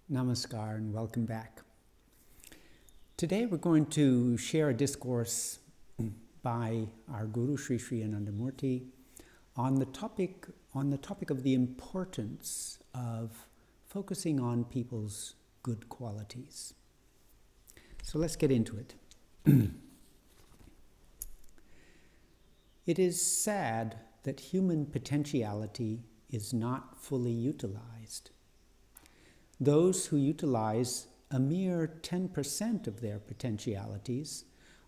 Namaskar and welcome back. Today we're going to share a discourse by our Guru Sri Sri Ananda Murti on the topic of the importance of focusing on people's good qualities. So let's get into it. It is sad that human potentiality is not fully utilized. Those who utilize a mere 10% of their potentialities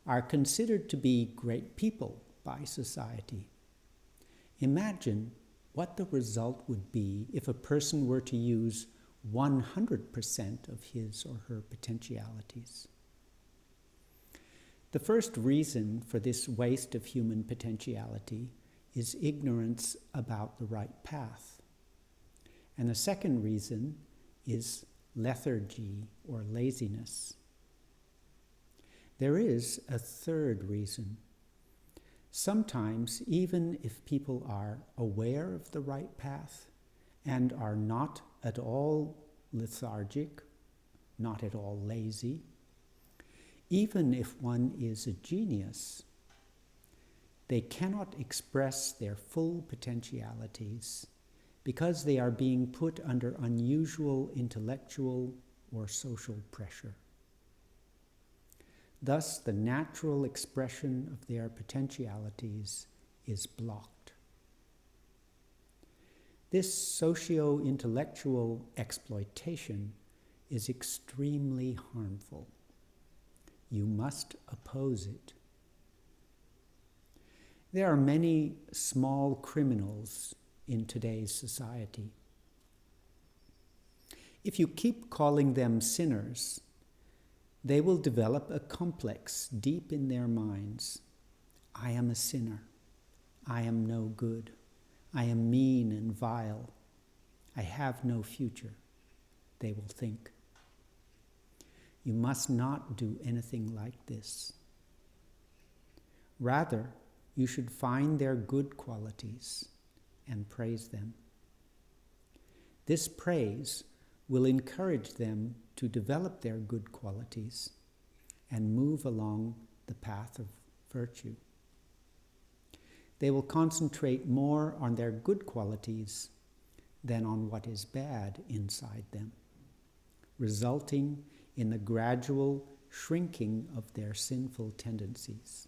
are considered to be great people by society. Imagine what the result would be if a person were to use 100% of his or her potentialities. The first reason for this waste of human potentiality is ignorance about the right path. And the second reason is lethargy or laziness. There is a third reason. Sometimes, even if people are aware of the right path and are not at all lethargic, not at all lazy, even if one is a genius, they cannot express their full potentialities because they are being put under unusual intellectual or social pressure. Thus, the natural expression of their potentialities is blocked. This socio-intellectual exploitation is extremely harmful. You must oppose it. There are many small criminals in today's society. If you keep calling them sinners, they will develop a complex deep in their minds. I am a sinner. I am no good. I am mean and vile. I have no future, they will think. You must not do anything like this. Rather, you should find their good qualities and praise them. This praise will encourage them to develop their good qualities and move along the path of virtue. They will concentrate more on their good qualities than on what is bad inside them, resulting in the gradual shrinking of their sinful tendencies.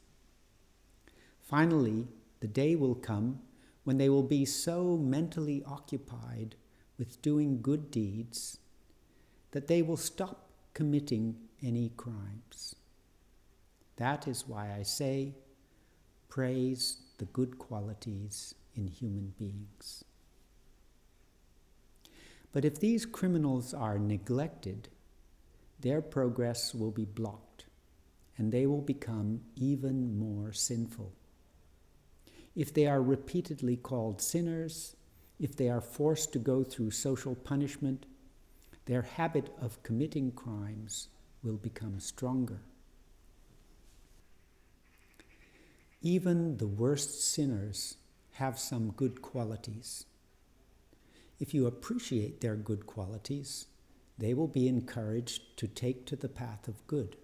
Finally, the day will come when they will be so mentally occupied with doing good deeds that they will stop committing any crimes. That is why I say, praise the good qualities in human beings. But if these criminals are neglected, their progress will be blocked, and they will become even more sinful. If they are repeatedly called sinners, if they are forced to go through social punishment, their habit of committing crimes will become stronger. Even the worst sinners have some good qualities. If you appreciate their good qualities, they will be encouraged to take to the path of good.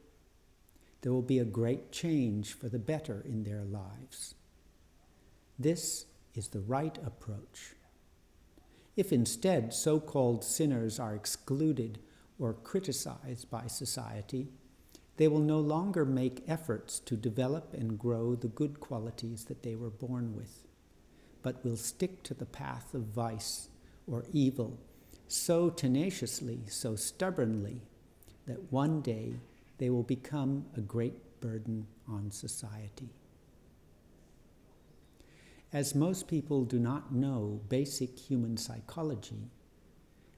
There will be a great change for the better in their lives. This is the right approach. If instead so-called sinners are excluded or criticized by society, they will no longer make efforts to develop and grow the good qualities that they were born with, but will stick to the path of vice or evil so tenaciously, so stubbornly, that one day they will become a great burden on society. As most people do not know basic human psychology,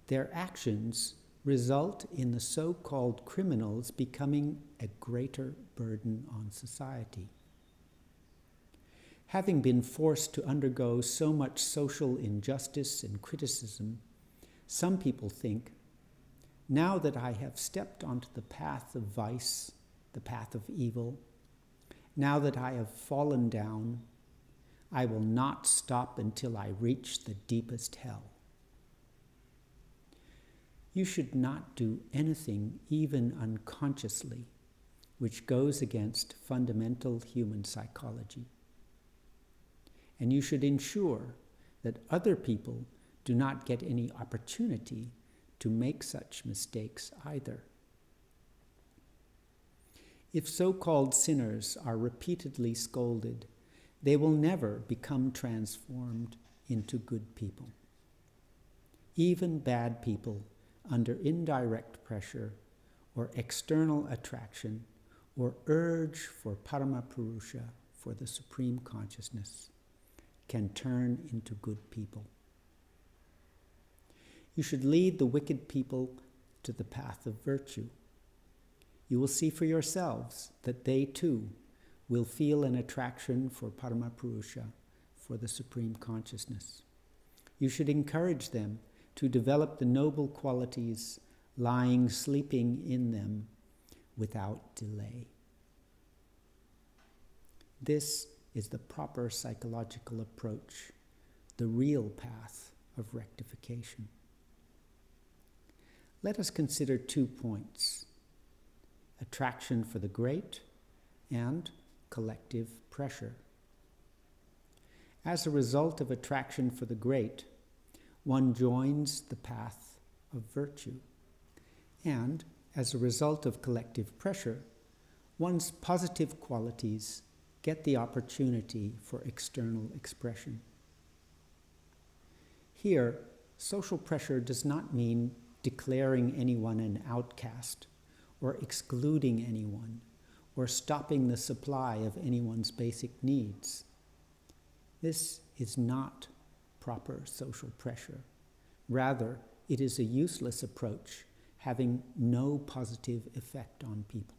their actions result in the so-called criminals becoming a greater burden on society. Having been forced to undergo so much social injustice and criticism, some people think, now that I have stepped onto the path of vice, the path of evil, now that I have fallen down, I will not stop until I reach the deepest hell. You should not do anything, even unconsciously, which goes against fundamental human psychology. And you should ensure that other people do not get any opportunity to make such mistakes either. If so-called sinners are repeatedly scolded, they will never become transformed into good people. Even bad people, under indirect pressure or external attraction or urge for Paramapurusha, for the Supreme Consciousness, can turn into good people. You should lead the wicked people to the path of virtue. You will see for yourselves that they too will feel an attraction for Paramapurusha, for the Supreme Consciousness. You should encourage them to develop the noble qualities lying sleeping in them without delay. This is the proper psychological approach, the real path of rectification. Let us consider 2 points: attraction for the great and collective pressure. As a result of attraction for the great, one joins the path of virtue. And as a result of collective pressure, one's positive qualities get the opportunity for external expression. Here, social pressure does not mean declaring anyone an outcast, or excluding anyone, or stopping the supply of anyone's basic needs. This is not proper social pressure. Rather, it is a useless approach, having no positive effect on people.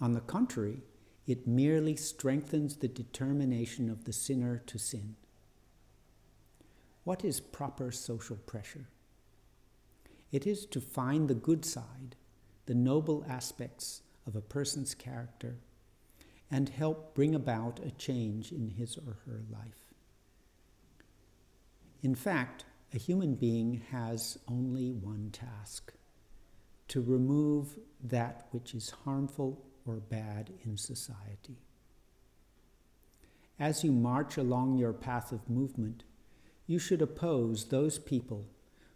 On the contrary, it merely strengthens the determination of the sinner to sin. What is proper social pressure? It is to find the good side, the noble aspects of a person's character, and help bring about a change in his or her life. In fact, a human being has only one task: to remove that which is harmful or bad in society. As you march along your path of movement, you should oppose those people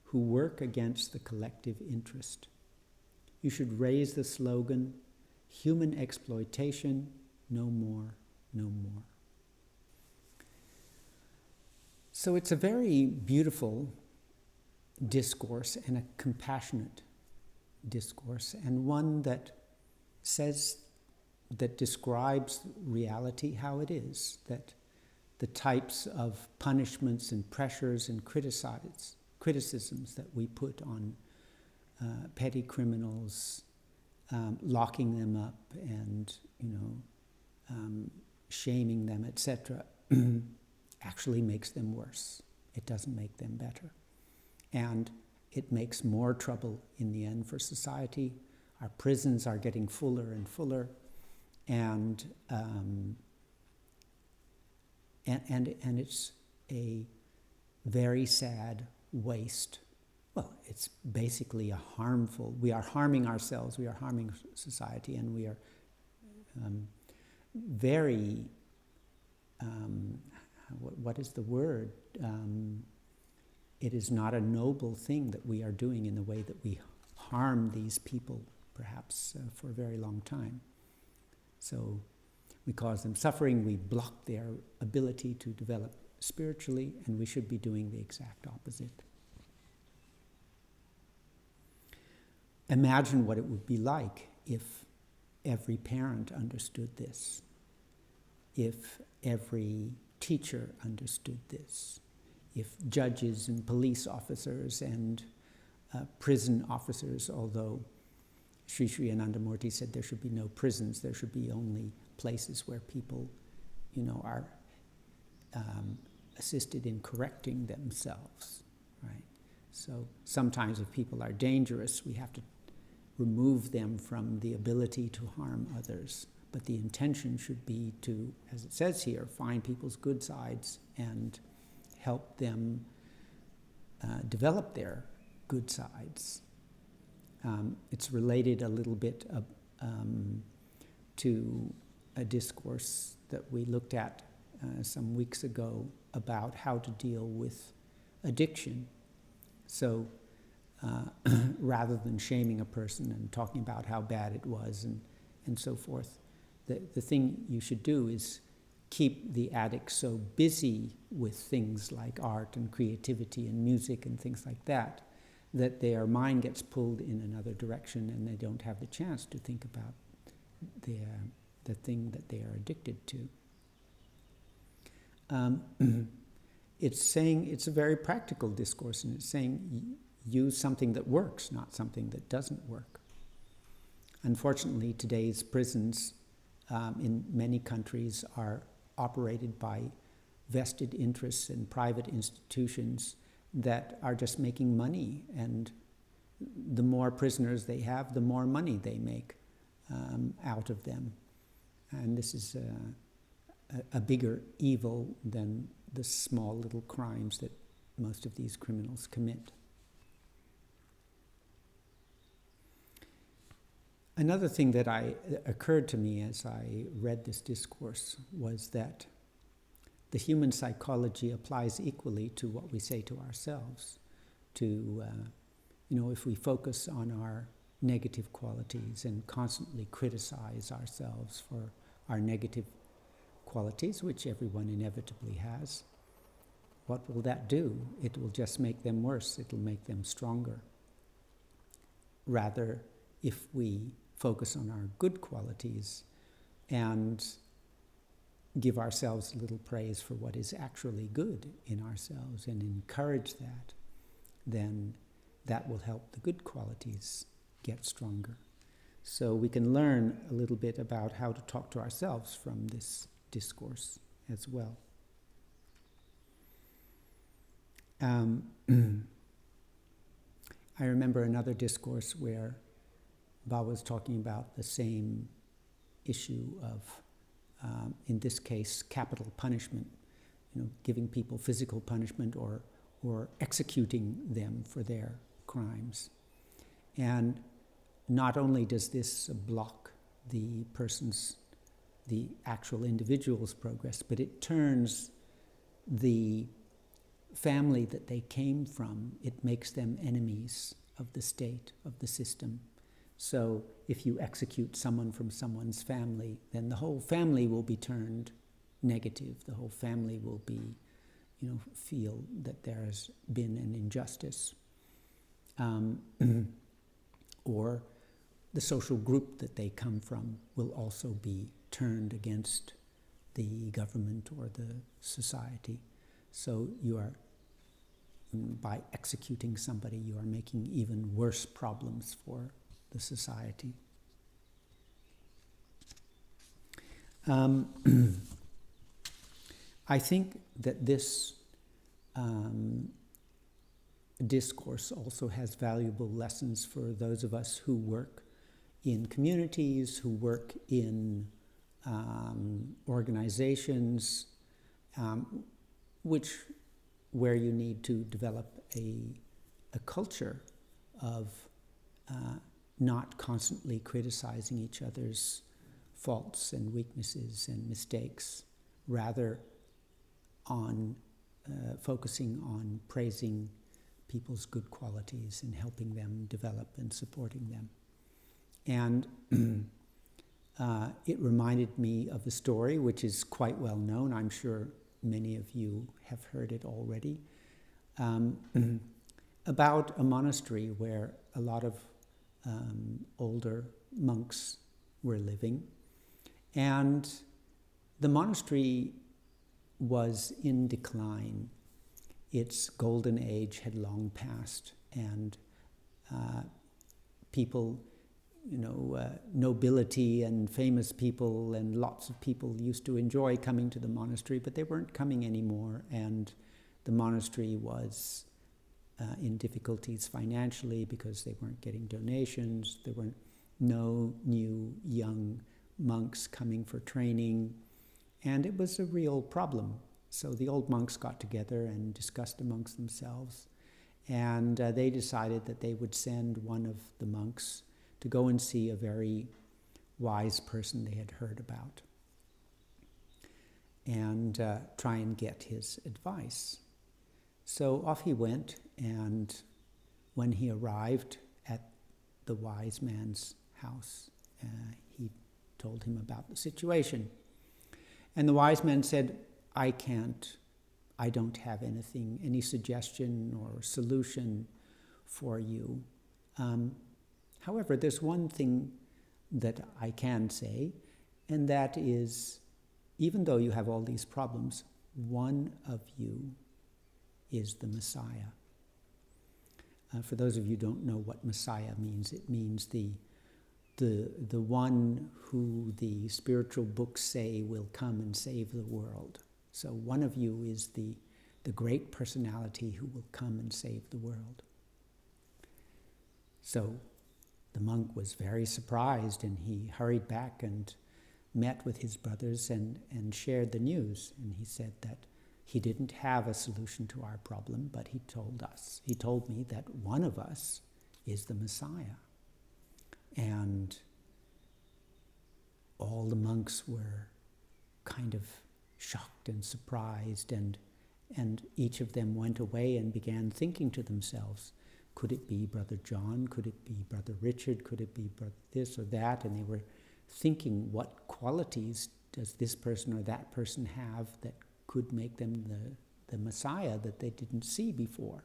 who work against the collective interest. You should raise the slogan, "Human exploitation, no more, no more." So it's a very beautiful discourse and a compassionate discourse, and one that describes reality how it is, that the types of punishments and pressures and criticisms that we put on petty criminals, locking them up and shaming them, etc., actually makes them worse. It doesn't make them better. And it makes more trouble in the end for society. Our prisons are getting fuller and fuller, and it's a very sad waste. Well, it's basically we are harming ourselves, we are harming society, and we are very, what is the word? It is not a noble thing that we are doing in the way that we harm these people, perhaps for a very long time. So we cause them suffering, we block their ability to develop spiritually, and we should be doing the exact opposite. Imagine what it would be like if every parent understood this, if every teacher understood this, if judges and police officers and prison officers, although Sri Anandamurti said there should be no prisons, there should be only places where people, are assisted in correcting themselves, right? So sometimes if people are dangerous, we have to remove them from the ability to harm others. But the intention should be to, as it says here, find people's good sides and help them develop their good sides. It's related a little bit to a discourse that we looked at some weeks ago about how to deal with addiction. So rather than shaming a person and talking about how bad it was and so forth, the thing you should do is keep the addict so busy with things like art and creativity and music and things like that, that their mind gets pulled in another direction and they don't have the chance to think about the thing that they are addicted to. It's saying, it's a very practical discourse, and it's saying use something that works, not something that doesn't work. Unfortunately, today's prisons in many countries are operated by vested interests and private institutions that are just making money, and the more prisoners they have, the more money they make out of them. And this is a bigger evil than the small little crimes that most of these criminals commit. Another thing that occurred to me as I read this discourse was that the human psychology applies equally to what we say to ourselves. If we focus on our negative qualities and constantly criticize ourselves for our negative qualities, which everyone inevitably has, what will that do? It will just make them worse. It will make them stronger. Rather, if we focus on our good qualities and give ourselves a little praise for what is actually good in ourselves and encourage that, then that will help the good qualities get stronger. So we can learn a little bit about how to talk to ourselves from this discourse as well. I remember another discourse where Ba was talking about the same issue of, in this case, capital punishment, giving people physical punishment or executing them for their crimes. And not only does this block the actual individual's progress, but it turns the family that they came from, it makes them enemies of the state, of the system. So if you execute someone from someone's family, then the whole family will be turned negative. The whole family will be, feel that there has been an injustice. Or the social group that they come from will also be turned against the government or the society. So you are, by executing somebody, you are making even worse problems for the society. I think that this discourse also has valuable lessons for those of us who work in communities, who work in organizations, where you need to develop a culture of not constantly criticizing each other's faults and weaknesses and mistakes, rather on focusing on praising people's good qualities and helping them develop and supporting them. And it reminded me of a story which is quite well known. I'm sure many of you have heard it already, about a monastery where a lot of older monks were living. And the monastery was in decline. Its golden age had long passed, and people, nobility and famous people and lots of people used to enjoy coming to the monastery, but they weren't coming anymore, and the monastery was in difficulties financially because they weren't getting donations. There were no new young monks coming for training, and it was a real problem. So the old monks got together and discussed amongst themselves, And they decided that they would send one of the monks to go and see a very wise person they had heard about and try and get his advice. So off he went, and when he arrived at the wise man's house, he told him about the situation. And the wise man said, I don't have any suggestion or solution for you. However, there's one thing that I can say, and that is, even though you have all these problems, one of you is the Messiah. For those of you who don't know what Messiah means, it means the one who the spiritual books say will come and save the world. So one of you is the great personality who will come and save the world. So the monk was very surprised, and he hurried back and met with his brothers and shared the news. And he said that he didn't have a solution to our problem, but he told me that one of us is the Messiah. And all the monks were kind of shocked and surprised, and each of them went away and began thinking to themselves, could it be Brother John? Could it be Brother Richard? Could it be Brother this or that? And they were thinking, what qualities does this person or that person have that could make them the Messiah that they didn't see before?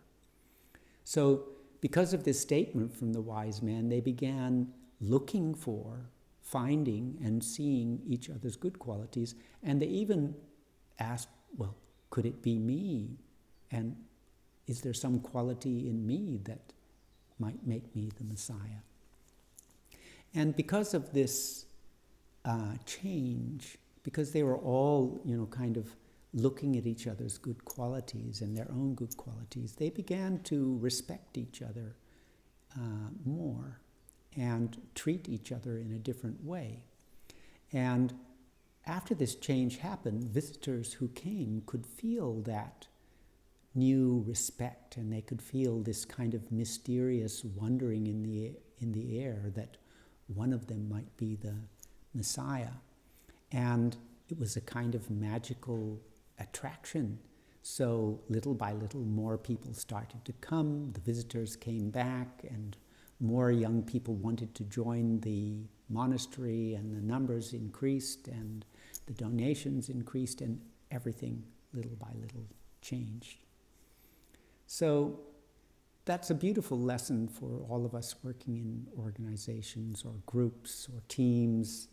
So because of this statement from the wise man, they began looking for, finding, and seeing each other's good qualities. And they even asked, well, could it be me? And is there some quality in me that might make me the Messiah? And because of this change, because they were all, kind of looking at each other's good qualities and their own good qualities, they began to respect each other more and treat each other in a different way. And after this change happened, visitors who came could feel that new respect, and they could feel this kind of mysterious wondering in the air that one of them might be the Messiah. And it was a kind of magical attraction. So little by little, more people started to come. The visitors came back, and more young people wanted to join the monastery, and the numbers increased, and the donations increased, and everything little by little changed. So that's a beautiful lesson for all of us working in organizations or groups or teams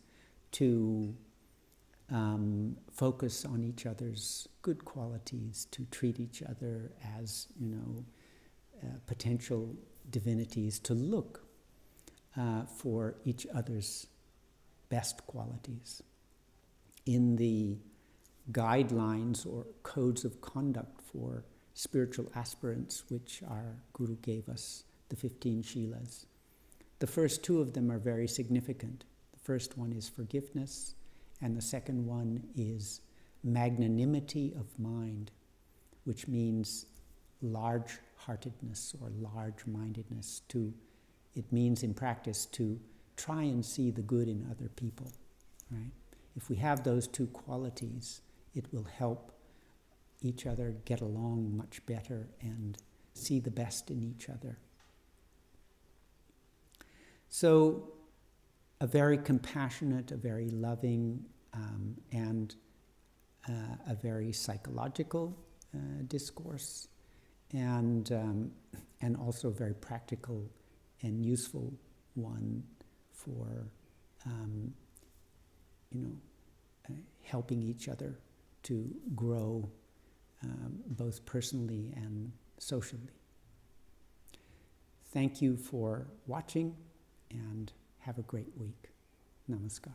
to focus on each other's good qualities, to treat each other as, potential divinities, to look for each other's best qualities. In the guidelines or codes of conduct for spiritual aspirants, which our Guru gave us, the 15 Shilas, the first two of them are very significant. The first one is forgiveness, and the second one is magnanimity of mind, which means large-heartedness or large-mindedness. It means in practice to try and see the good in other people, right? If we have those two qualities, it will help each other get along much better and see the best in each other. So a very compassionate, a very loving, and a very psychological discourse, and also a very practical and useful one for helping each other to grow both personally and socially. Thank you for watching, and have a great week. Namaskar.